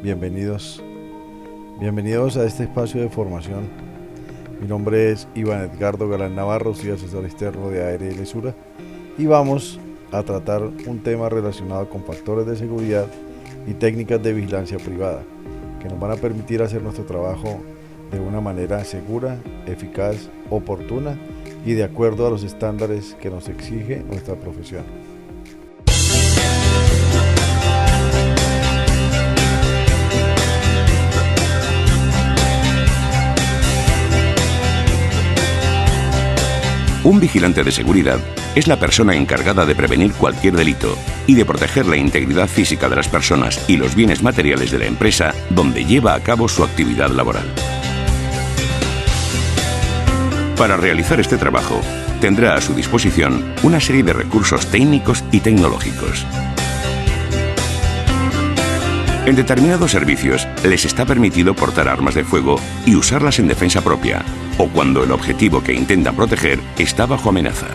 Bienvenidos, bienvenidos a este espacio de formación. Mi nombre es Iván Edgardo Galán Navarro, soy asesor externo de ARL Sura y vamos a tratar un tema relacionado con factores de seguridad y técnicas de vigilancia privada que nos van a permitir hacer nuestro trabajo de una manera segura, eficaz, oportuna y de acuerdo a los estándares que nos exige nuestra profesión. Un vigilante de seguridad es la persona encargada de prevenir cualquier delito y de proteger la integridad física de las personas y los bienes materiales de la empresa donde lleva a cabo su actividad laboral. Para realizar este trabajo, tendrá a su disposición una serie de recursos técnicos y tecnológicos. En determinados servicios les está permitido portar armas de fuego y usarlas en defensa propia, o cuando el objetivo que intentan proteger está bajo amenaza.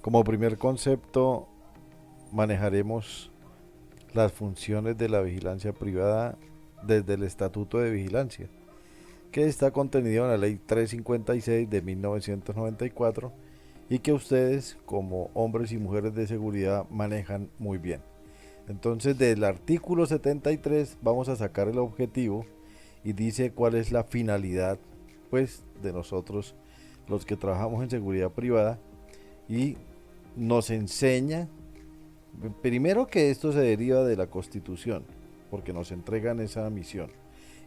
Como primer concepto, manejaremos las funciones de la vigilancia privada desde el Estatuto de Vigilancia, que está contenido en la Ley 356 de 1994 y que ustedes, como hombres y mujeres de seguridad, manejan muy bien. Entonces, del artículo 73 vamos a sacar el objetivo y dice cuál es la finalidad, pues, de nosotros, los que trabajamos en seguridad privada, y nos enseña primero que esto se deriva de la Constitución, porque nos entregan esa misión.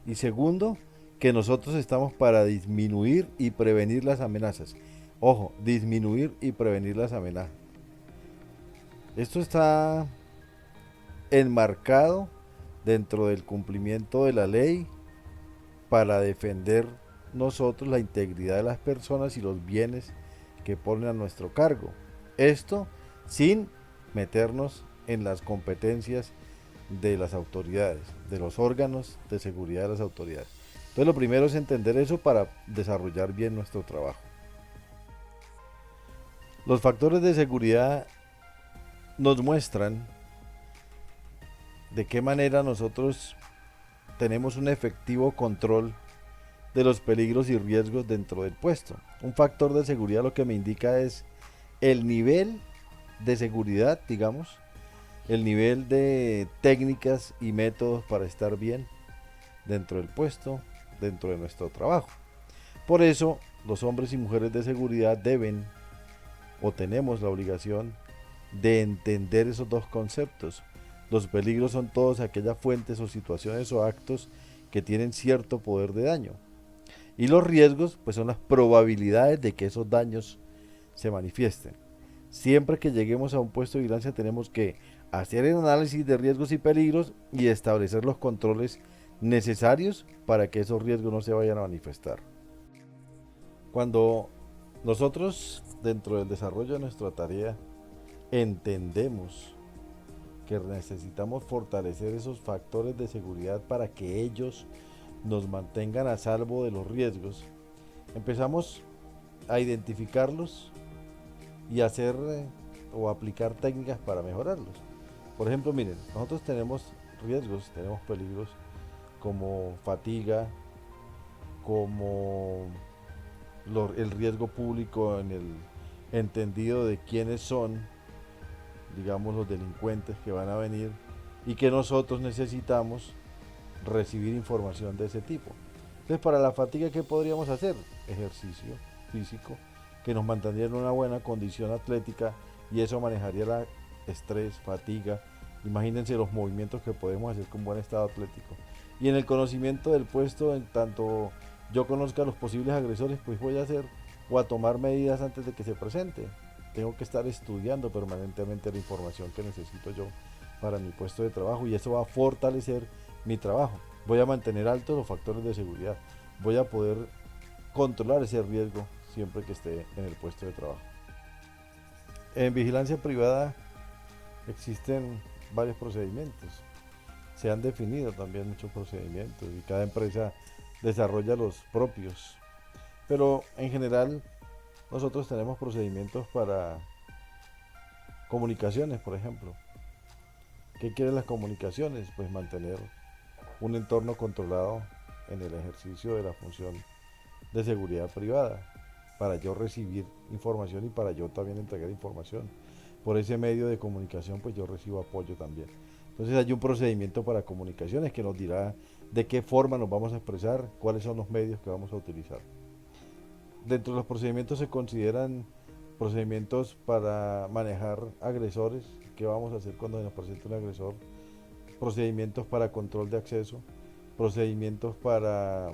Y segundo, que nosotros estamos para disminuir y prevenir las amenazas. Ojo, disminuir y prevenir las amenazas. Esto está enmarcado dentro del cumplimiento de la ley para defender nosotros la integridad de las personas y los bienes que ponen a nuestro cargo. Esto sin meternos en las competencias de las autoridades, de los órganos de seguridad de las autoridades. Entonces lo primero es entender eso para desarrollar bien nuestro trabajo. Los factores de seguridad nos muestran de qué manera nosotros tenemos un efectivo control de los peligros y riesgos dentro del puesto. Un factor de seguridad lo que me indica es el nivel de seguridad, digamos, el nivel de técnicas y métodos para estar bien dentro del puesto, dentro de nuestro trabajo. Por eso, los hombres y mujeres de seguridad deben o tenemos la obligación de entender esos dos conceptos. Los peligros son todas aquellas fuentes o situaciones o actos que tienen cierto poder de daño. Y los riesgos, pues son las probabilidades de que esos daños se manifiesten. Siempre que lleguemos a un puesto de vigilancia tenemos que hacer el análisis de riesgos y peligros y establecer los controles necesarios para que esos riesgos no se vayan a manifestar. Cuando nosotros dentro del desarrollo de nuestra tarea entendemos que necesitamos fortalecer esos factores de seguridad para que ellos nos mantengan a salvo de los riesgos, empezamos a identificarlos y hacer o aplicar técnicas para mejorarlos. Por ejemplo, miren, nosotros tenemos riesgos, tenemos peligros como fatiga, como el riesgo público en el entendido de quiénes son, digamos, los delincuentes que van a venir y que nosotros necesitamos recibir información de ese tipo. Entonces, para la fatiga, ¿qué podríamos hacer? Ejercicio físico que nos mantendría en una buena condición atlética y eso manejaría el estrés, fatiga. Imagínense los movimientos que podemos hacer con buen estado atlético. Y en el conocimiento del puesto, en tanto yo conozca a los posibles agresores, pues voy a hacer o a tomar medidas antes de que se presente. Tengo que estar estudiando permanentemente la información que necesito yo para mi puesto de trabajo y eso va a fortalecer mi trabajo. Voy a mantener altos los factores de seguridad. Voy a poder controlar ese riesgo siempre que esté en el puesto de trabajo. En vigilancia privada existen varios procedimientos. Se han definido también muchos procedimientos y cada empresa desarrolla los propios. Pero en general nosotros tenemos procedimientos para comunicaciones, por ejemplo. ¿Qué quieren las comunicaciones? Pues mantener un entorno controlado en el ejercicio de la función de seguridad privada, para yo recibir información y para yo también entregar información. Por ese medio de comunicación pues yo recibo apoyo también. Entonces hay un procedimiento para comunicaciones que nos dirá de qué forma nos vamos a expresar, cuáles son los medios que vamos a utilizar. Dentro de los procedimientos se consideran procedimientos para manejar agresores, qué vamos a hacer cuando se nos presente un agresor, procedimientos para control de acceso, procedimientos para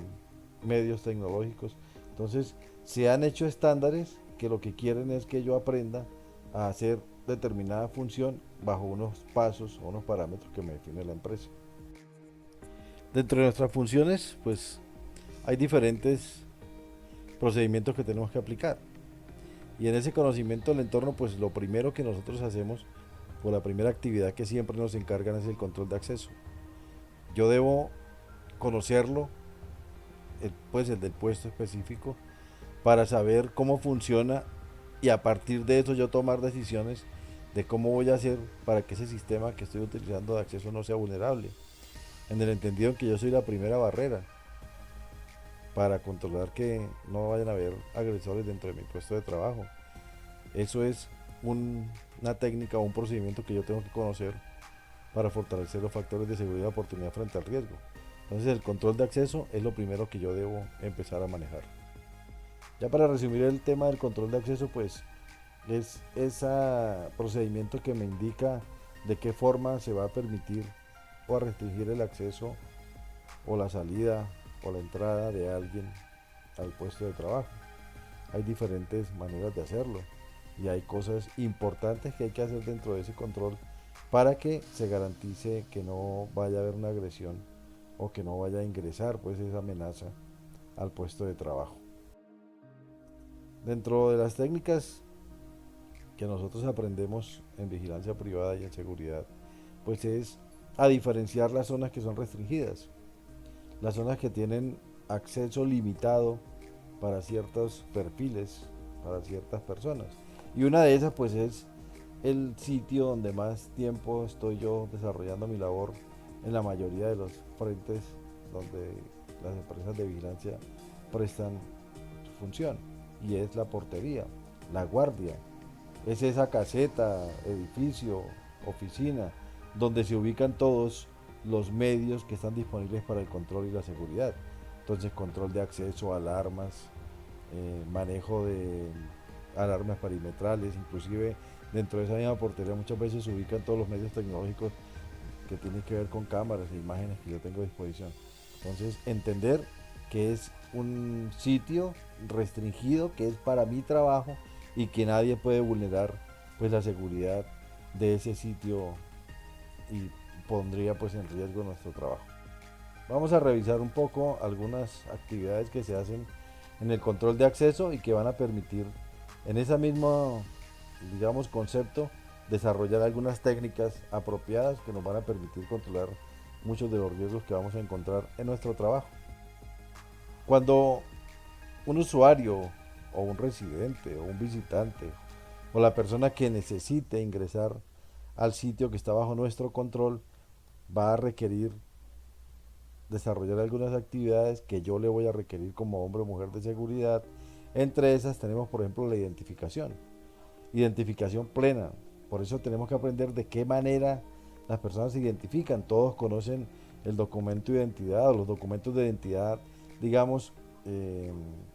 medios tecnológicos. Entonces, se han hecho estándares que lo que quieren es que yo aprenda a hacer determinada función bajo unos pasos o unos parámetros que me define la empresa. Dentro de nuestras funciones, pues hay diferentes procedimientos que tenemos que aplicar. Y en ese conocimiento del entorno, pues lo primero que nosotros hacemos, o la primera actividad que siempre nos encargan, es el control de acceso. Yo debo conocerlo, pues el del puesto específico, para saber cómo funciona y a partir de eso yo tomar decisiones de cómo voy a hacer para que ese sistema que estoy utilizando de acceso no sea vulnerable. En el entendido que yo soy la primera barrera para controlar que no vayan a haber agresores dentro de mi puesto de trabajo. Eso es una técnica o un procedimiento que yo tengo que conocer para fortalecer los factores de seguridad y oportunidad frente al riesgo. Entonces el control de acceso es lo primero que yo debo empezar a manejar. Ya para resumir el tema del control de acceso, pues es ese procedimiento que me indica de qué forma se va a permitir o a restringir el acceso o la salida o la entrada de alguien al puesto de trabajo. Hay diferentes maneras de hacerlo y hay cosas importantes que hay que hacer dentro de ese control para que se garantice que no vaya a haber una agresión o que no vaya a ingresar pues esa amenaza al puesto de trabajo. Dentro de las técnicas que nosotros aprendemos en vigilancia privada y en seguridad, pues es a diferenciar las zonas que son restringidas, las zonas que tienen acceso limitado para ciertos perfiles, para ciertas personas. Y una de esas pues es el sitio donde más tiempo estoy yo desarrollando mi labor en la mayoría de los frentes donde las empresas de vigilancia prestan su función, y es la portería, la guardia. Es esa caseta, edificio, oficina, donde se ubican todos los medios que están disponibles para el control y la seguridad. Entonces, control de acceso, alarmas, manejo de alarmas perimetrales, inclusive dentro de esa misma portería muchas veces se ubican todos los medios tecnológicos que tienen que ver con cámaras e imágenes que yo tengo a disposición. Entonces, entender que es un sitio restringido, que es para mi trabajo y que nadie puede vulnerar pues la seguridad de ese sitio y pondría pues en riesgo nuestro trabajo. Vamos a revisar un poco algunas actividades que se hacen en el control de acceso y que van a permitir en ese mismo, digamos, concepto, desarrollar algunas técnicas apropiadas que nos van a permitir controlar muchos de los riesgos que vamos a encontrar en nuestro trabajo. Cuando un usuario o un residente o un visitante o la persona que necesite ingresar al sitio que está bajo nuestro control va a requerir desarrollar algunas actividades que yo le voy a requerir como hombre o mujer de seguridad. Entre esas tenemos, por ejemplo, la identificación plena. Por eso tenemos que aprender de qué manera las personas se identifican. Todos conocen el documento de identidad o los documentos de identidad, digamos,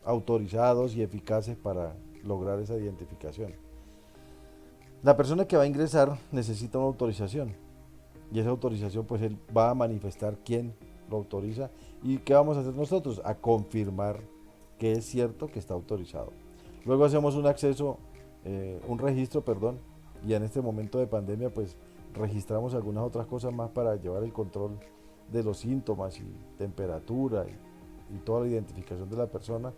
autorizados y eficaces para lograr esa identificación. La persona que va a ingresar necesita una autorización y esa autorización pues él va a manifestar quién lo autoriza y qué vamos a hacer nosotros, a confirmar que es cierto que está autorizado. Luego hacemos un acceso, un registro, perdón, y en este momento de pandemia pues registramos algunas otras cosas más para llevar el control de los síntomas y temperatura y toda la identificación de la persona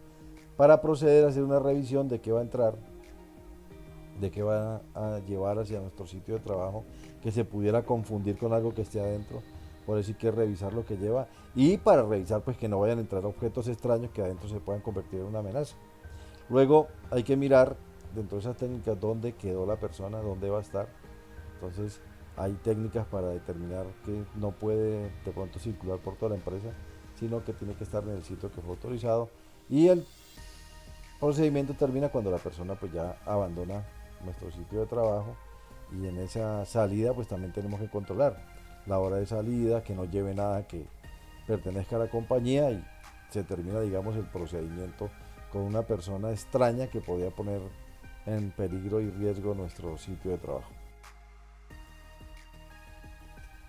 para proceder a hacer una revisión de qué va a entrar de qué va a llevar hacia nuestro sitio de trabajo, que se pudiera confundir con algo que esté adentro. Por eso hay que revisar lo que lleva y para revisar pues que no vayan a entrar objetos extraños que adentro se puedan convertir en una amenaza. Luego hay que mirar dentro de esas técnicas dónde quedó la persona, dónde va a estar. Entonces hay técnicas para determinar que no puede de pronto circular por toda la empresa, sino que tiene que estar en el sitio que fue autorizado. Y el procedimiento termina cuando la persona pues ya abandona nuestro sitio de trabajo, y en esa salida pues también tenemos que controlar la hora de salida, que no lleve nada que pertenezca a la compañía, y se termina digamos el procedimiento con una persona extraña que podía poner en peligro y riesgo nuestro sitio de trabajo.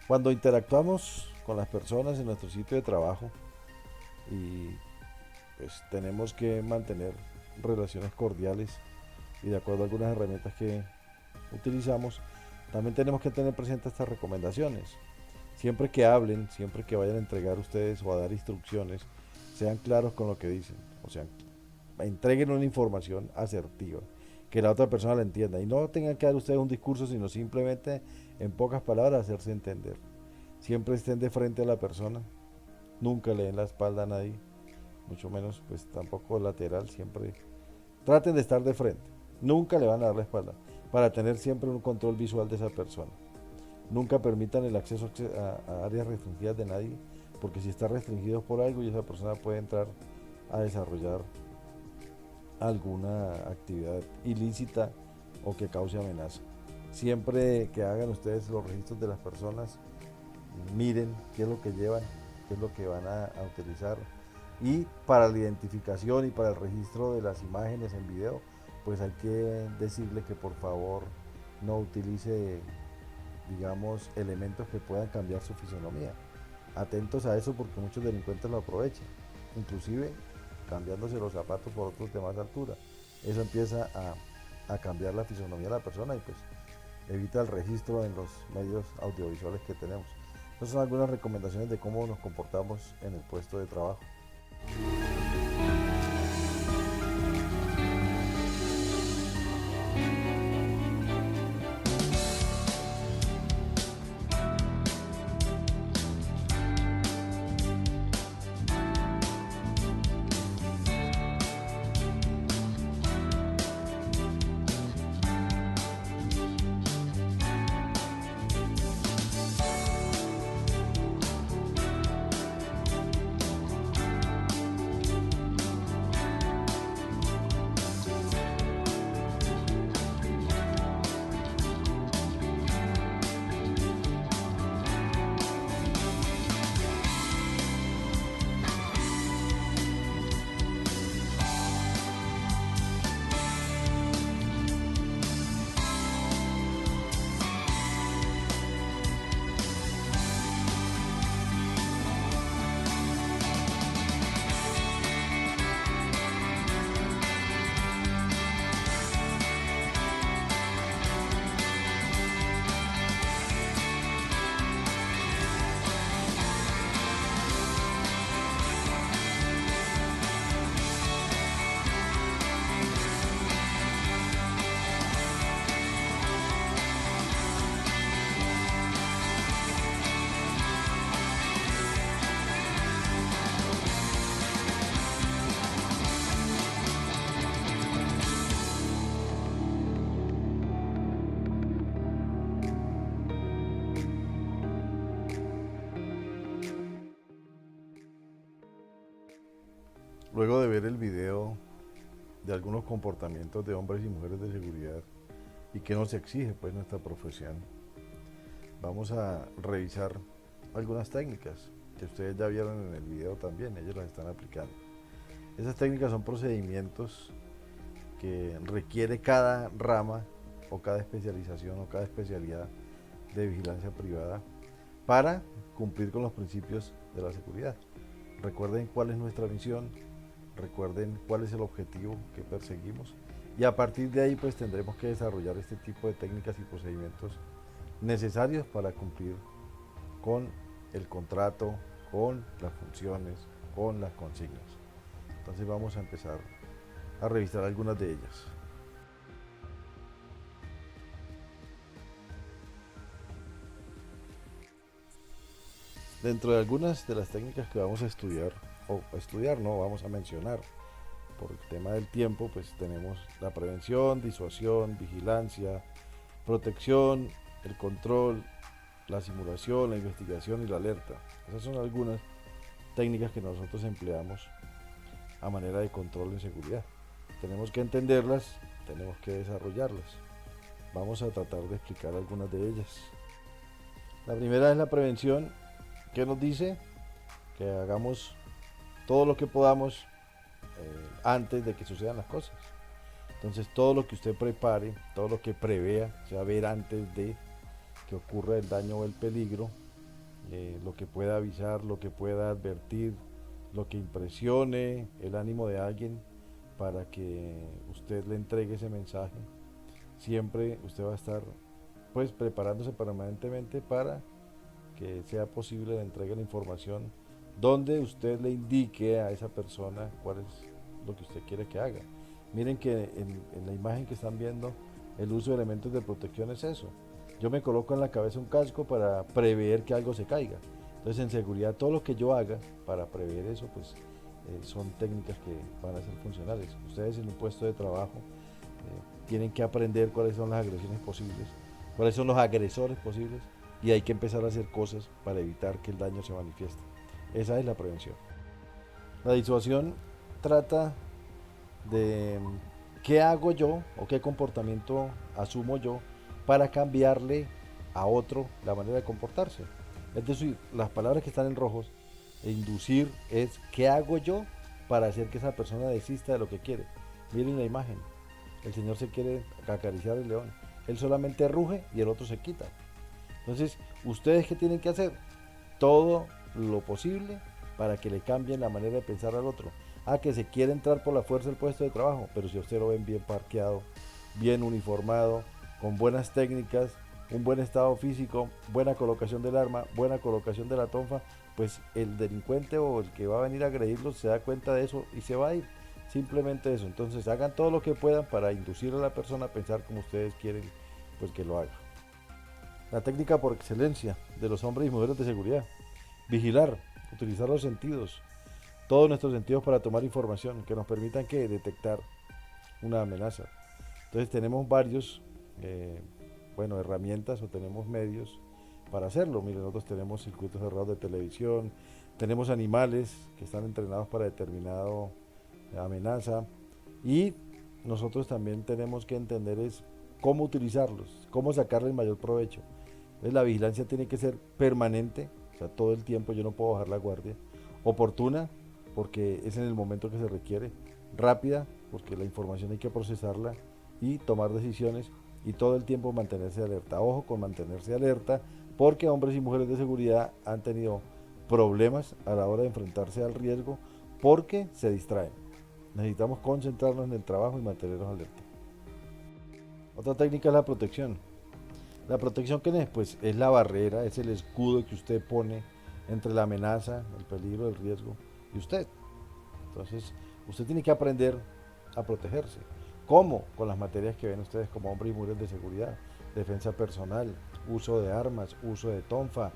Cuando interactuamos con las personas en nuestro sitio de trabajo y pues tenemos que mantener relaciones cordiales y de acuerdo a algunas herramientas que utilizamos, también tenemos que tener presentes estas recomendaciones. Siempre que hablen, siempre que vayan a entregar ustedes o a dar instrucciones, sean claros con lo que dicen. O sea, entreguen una información asertiva, que la otra persona la entienda y no tengan que dar ustedes un discurso, sino simplemente en pocas palabras hacerse entender. Siempre estén de frente a la persona, nunca le den la espalda a nadie, mucho menos pues tampoco lateral, siempre traten de estar de frente, nunca le van a dar la espalda, para tener siempre un control visual de esa persona. Nunca permitan el acceso a áreas restringidas de nadie, porque si está restringido por algo y esa persona puede entrar a desarrollar alguna actividad ilícita o que cause amenaza. Siempre que hagan ustedes los registros de las personas, miren qué es lo que llevan, qué es lo que van a utilizar. Y para la identificación y para el registro de las imágenes en video, pues hay que decirle que por favor no utilice, digamos, elementos que puedan cambiar su fisonomía. Atentos a eso porque muchos delincuentes lo aprovechan, inclusive cambiándose los zapatos por otros de más altura. Eso empieza a cambiar la fisonomía de la persona y pues evita el registro en los medios audiovisuales que tenemos. Estas son algunas recomendaciones de cómo nos comportamos en el puesto de trabajo. Luego de ver el video de algunos comportamientos de hombres y mujeres de seguridad y que nos exige pues nuestra profesión, vamos a revisar algunas técnicas que ustedes ya vieron en el video también, ellos las están aplicando. Esas técnicas son procedimientos que requiere cada rama o cada especialización o cada especialidad de vigilancia privada para cumplir con los principios de la seguridad. Recuerden cuál es nuestra misión, recuerden cuál es el objetivo que perseguimos y a partir de ahí pues tendremos que desarrollar este tipo de técnicas y procedimientos necesarios para cumplir con el contrato, con las funciones, con las consignas. Entonces vamos a empezar a revisar algunas de ellas. Dentro de algunas de las técnicas que vamos a estudiar, o estudiar no, vamos a mencionar, por el tema del tiempo, pues tenemos la prevención, disuasión, vigilancia, protección, el control, la simulación, la investigación y la alerta. Esas son algunas técnicas que nosotros empleamos a manera de control en seguridad. Tenemos que entenderlas, tenemos que desarrollarlas. Vamos a tratar de explicar algunas de ellas. La primera es la prevención, que nos dice que hagamos todo lo que podamos antes de que sucedan las cosas. Entonces todo lo que usted prepare, todo lo que prevea, o sea, ver antes de que ocurra el daño o el peligro, lo que pueda avisar, lo que pueda advertir, lo que impresione el ánimo de alguien para que usted le entregue ese mensaje. Siempre usted va a estar pues preparándose permanentemente para que sea posible la entrega de la información donde usted le indique a esa persona cuál es lo que usted quiere que haga. Miren que en la imagen que están viendo, el uso de elementos de protección es eso. Yo me coloco en la cabeza un casco para prever que algo se caiga. Entonces en seguridad todo lo que yo haga para prever eso, pues son técnicas que van a ser funcionales. Ustedes en un puesto de trabajo tienen que aprender cuáles son las agresiones posibles, cuáles son los agresores posibles, y hay que empezar a hacer cosas para evitar que el daño se manifieste. Esa es la prevención. La disuasión trata de qué hago yo o qué comportamiento asumo yo para cambiarle a otro la manera de comportarse. Es decir, las palabras que están en rojos, inducir, es qué hago yo para hacer que esa persona desista de lo que quiere. Miren la imagen, el señor se quiere acariciar el león, él solamente ruge y el otro se quita. Entonces, ¿ustedes qué tienen que hacer? Todo lo posible para que le cambien la manera de pensar al otro. Que se quiere entrar por la fuerza del puesto de trabajo, pero si usted lo ven bien parqueado, bien uniformado, con buenas técnicas, un buen estado físico, buena colocación del arma, buena colocación de la tonfa, pues el delincuente o el que va a venir a agredirlo se da cuenta de eso y se va a ir. Simplemente eso. Entonces hagan todo lo que puedan para inducir a la persona a pensar como ustedes quieren pues que lo haga. La técnica por excelencia de los hombres y mujeres de seguridad: vigilar, utilizar los sentidos, todos nuestros sentidos para tomar información que nos permitan que detectar una amenaza. Entonces tenemos varios herramientas o tenemos medios para hacerlo. Miren, nosotros tenemos circuitos cerrados de televisión, tenemos animales que están entrenados para determinada amenaza, y nosotros también tenemos que entender es cómo utilizarlos, cómo sacarle el mayor provecho. Entonces la vigilancia tiene que ser permanente, o sea, todo el tiempo, yo no puedo bajar la guardia. Oportuna, porque es en el momento que se requiere. Rápida, porque la información hay que procesarla y tomar decisiones, y todo el tiempo mantenerse alerta. Ojo con mantenerse alerta, porque hombres y mujeres de seguridad han tenido problemas a la hora de enfrentarse al riesgo porque se distraen. Necesitamos concentrarnos en el trabajo y mantenernos alerta. Otra técnica es la protección. La protección, ¿qué es? Pues es la barrera, es el escudo que usted pone entre la amenaza, el peligro, el riesgo y usted. Entonces, usted tiene que aprender a protegerse. ¿Cómo? Con las materias que ven ustedes como hombres y mujeres de seguridad: defensa personal, uso de armas, uso de tonfa.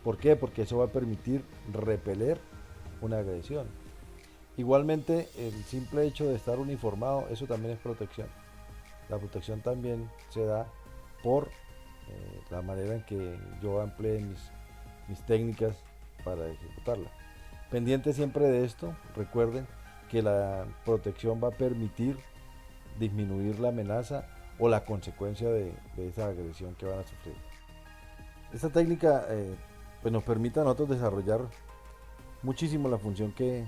¿Por qué? Porque eso va a permitir repeler una agresión. Igualmente, el simple hecho de estar uniformado, eso también es protección. La protección también se da por la manera en que yo emplee mis técnicas para ejecutarla. Pendiente siempre de esto, recuerden que la protección va a permitir disminuir la amenaza o la consecuencia de esa agresión que van a sufrir. Esta técnica pues nos permite a nosotros desarrollar muchísimo la función que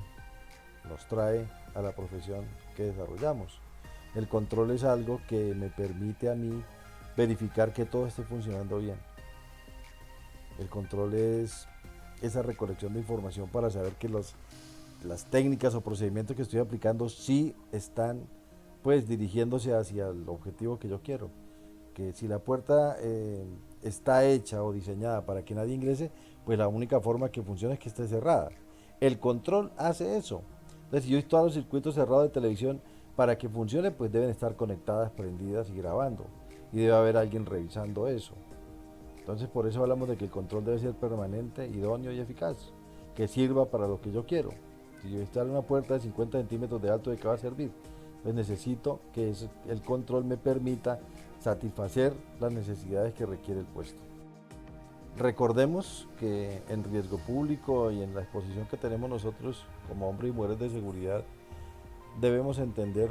nos trae a la profesión que desarrollamos. El control es algo que me permite a mí verificar que todo esté funcionando bien. El control es esa recolección de información para saber que las técnicas o procedimientos que estoy aplicando sí están pues dirigiéndose hacia el objetivo que yo quiero. Que si la puerta está hecha o diseñada para que nadie ingrese, pues la única forma que funcione es que esté cerrada. El control hace eso. Entonces, si yo todos los circuitos cerrados de televisión, para que funcione, pues deben estar conectadas, prendidas y grabando. Y debe haber alguien revisando eso. Entonces por eso hablamos de que el control debe ser permanente, idóneo y eficaz, que sirva para lo que yo quiero. Si yo instalo una puerta de 50 centímetros de alto, ¿de qué va a servir? Pues necesito que el control me permita satisfacer las necesidades que requiere el puesto. Recordemos que en riesgo público y en la exposición que tenemos nosotros como hombres y mujeres de seguridad, debemos entender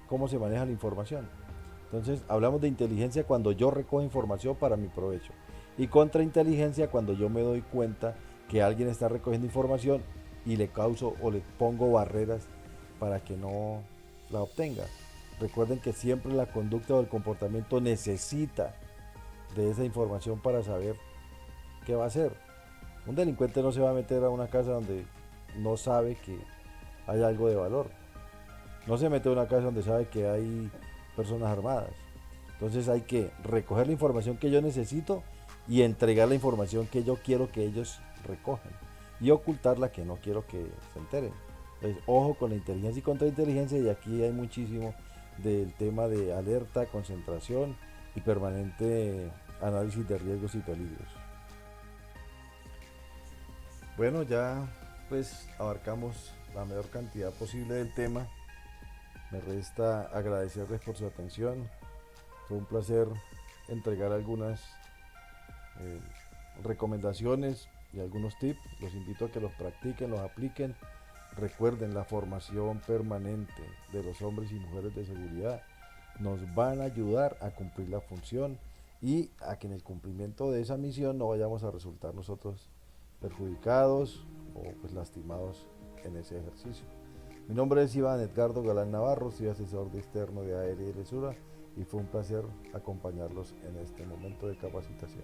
cómo se maneja la información. Entonces hablamos de inteligencia cuando yo recojo información para mi provecho y contrainteligencia cuando yo me doy cuenta que alguien está recogiendo información y le causo o le pongo barreras para que no la obtenga. Recuerden que siempre la conducta o el comportamiento necesita de esa información para saber qué va a hacer. Un delincuente no se va a meter a una casa donde no sabe que hay algo de valor. No se mete a una casa donde sabe que hay personas armadas. Entonces hay que recoger la información que yo necesito y entregar la información que yo quiero que ellos recojan y ocultar la que no quiero que se enteren. Entonces, ojo con la inteligencia y contrainteligencia, y aquí hay muchísimo del tema de alerta, concentración y permanente análisis de riesgos y peligros. Bueno, ya pues abarcamos la mayor cantidad posible del tema. Me resta agradecerles por su atención. Fue un placer entregar algunas recomendaciones y algunos tips. Los invito a que los practiquen, los apliquen. Recuerden, la formación permanente de los hombres y mujeres de seguridad nos van a ayudar a cumplir la función y a que en el cumplimiento de esa misión no vayamos a resultar nosotros perjudicados o pues lastimados en ese ejercicio. Mi nombre es Iván Edgardo Galán Navarro, soy asesor de externo de ARL Sura y fue un placer acompañarlos en este momento de capacitación.